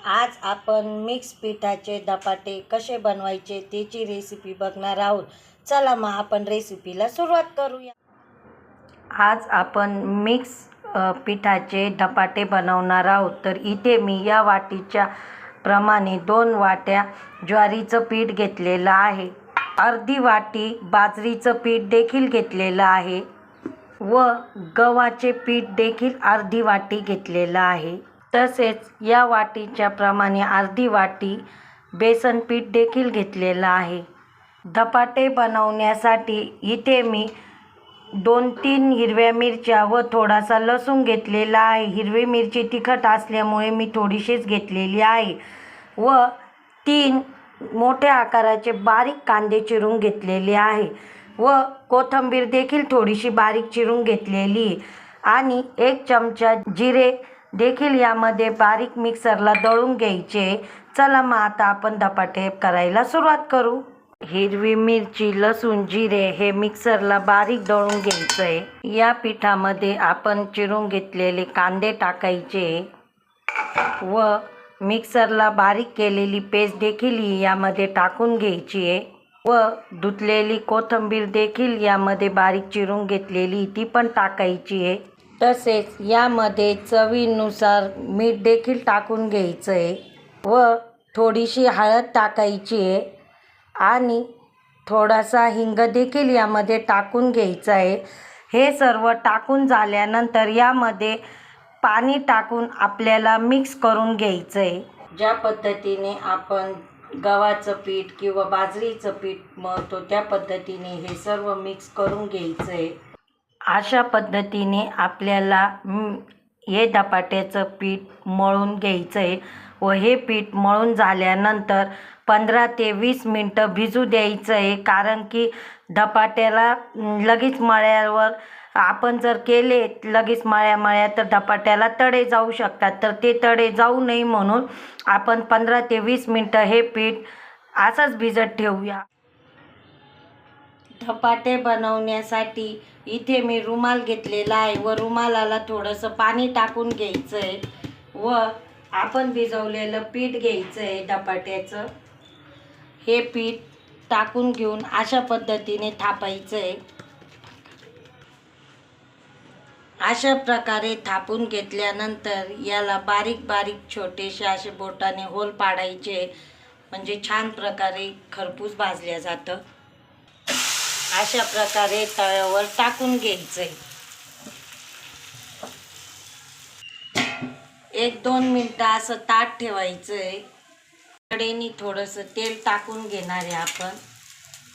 आज आपण मिक्स पिठाचे धपाटे कसे बनवायचे त्याची रेसिपी बघणार आहोत. चला मग आपण रेसिपीला सुरुवात करूया. आज आपण मिक्स पिठाचे धपाटे बनवणार आहोत. तर इथे मी या वाटीच्या प्रमाणे 2 वाट्या ज्वारीचं पीठ घेतलेलं आहे, अर्धी वाटी बाजरीचं पीठ देखील घेतलेलं आहे व गव्हाचे पीठ देखील अर्धी वाटी घेतलेलं आहे. तसेच या वाटीच्या प्रमाणे अर्धी वाटी बेसन पीठ देखील घेतलेलं आहे. धपाटे बनवण्यासाठी इथे मी 2-3 हिरव्या मिरच्या व थोडासा लसूण घेतलेला आहे. हिरवी मिरची तिखट असल्यामुळे मी थोडीशीच घेतलेली आहे व 3 मोठ्या आकाराचे बारीक कांदे चिरून घेतलेले आहे व कोथिंबीर देखील थोडीशी बारीक चिरून घेतलेली आणि 1 चमचा जिरे देखील यामध्ये बारीक मिक्सरला दळून घ्यायचे. चला मग आता आपण धपाटे करायला सुरुवात करू. हिरवी मिरची, लसूण, जिरे हे मिक्सरला बारीक दळून घ्यायचं आहे. या पिठामध्ये आपण चिरून घेतलेले कांदे टाकायचे व मिक्सरला बारीक केलेली पेस्ट देखील यामध्ये टाकून घ्यायची आहे व धुतलेली कोथिंबीर देखील यामध्ये बारीक चिरून घेतलेली ती पण टाकायची आहे. तसेच यामध्ये चवीनुसार मीठ देखील टाकून घ्यायचं आहे व थोडीशी हळद टाकायची आहे आणि थोडासा हिंग देखील यामध्ये टाकून घ्यायचं आहे. हे सर्व टाकून झाल्यानंतर यामध्ये पाणी टाकून आपल्याला मिक्स करून घ्यायचं आहे. ज्या पद्धतीने आपण गव्हाचं पीठ किंवा बाजरीचं पीठ मळतो त्या पद्धतीने हे सर्व मिक्स करून घ्यायचं आहे. अशा पद्धतीने आपल्याला हे धपाट्याचं पीठ मळून घ्यायचं आहे व हे पीठ मळून झाल्यानंतर 15 ते 20 मिनटं भिजू द्यायचं आहे. कारण की धपाट्याला लगेच मळ्यावर आपण जर केले लगेच मळ्या तर धपाट्याला तडे जाऊ शकतात. तर ते तडे जाऊ नये म्हणून आपण 15 ते 20 मिनटं हे पीठ असंच भिजत ठेवूया. धपाटे बनवण्यासाठी इथे मी रुमाल घेतलेला आहे व रुमालाला थोडंसं पाणी टाकून घ्यायचं आहे व आपण भिजवलेलं पीठ घ्यायचं आहे धपाट्याचं. हे पीठ टाकून घेऊन अशा पद्धतीने थापायचं आहे. अशा प्रकारे थापून घेतल्यानंतर याला बारीक बारीक छोटेसे असे बोटाने होल पाडायचे, म्हणजे छान प्रकारे खरपूस भाजल्या जातं. अशा प्रकारे तव्यावर टाकून घ्यायचं आहे. 1-2 मिनटं असं ताट ठेवायचं आहे. कढईने थोडंसं तेल टाकून घेणार आहे आपण.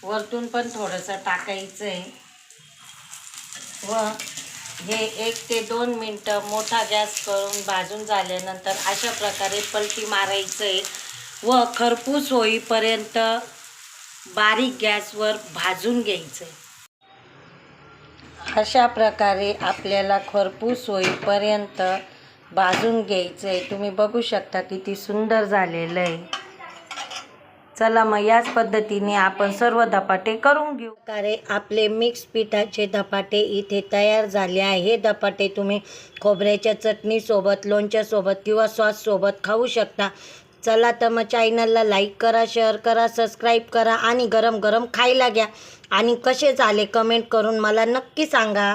वरतून पण थोडंसं टाकायचं आहे व हे 1 ते 2 मिनटं मोठा गॅस करून भाजून झाल्यानंतर अशा प्रकारे पलटी मारायचं आहे व खरपूस होईपर्यंत बारीक गॅसवर भाजून घ्यायचं आहे. अशा प्रकारे आपल्याला खरपूस होईपर्यंत भाजून घ्यायचं आहे. तुम्ही बघू शकता किती सुंदर झालेलं आहे. चला मग याच पद्धतीने आपण सर्व धपाटे करून घेऊ. प्रकारे आपले मिक्स पिठाचे धपाटे इथे तयार झाले आहे. हे धपाटे तुम्ही खोबऱ्याच्या चटणीसोबत, लोणच्यासोबत किंवा सॉससोबत खाऊ शकता. चला तर मग चॅनलला लाईक करा, शेअर करा, सबस्क्राईब करा आणि गरम गरम खायला घ्या आणि कसे झाले कमेंट करून मला नक्की सांगा.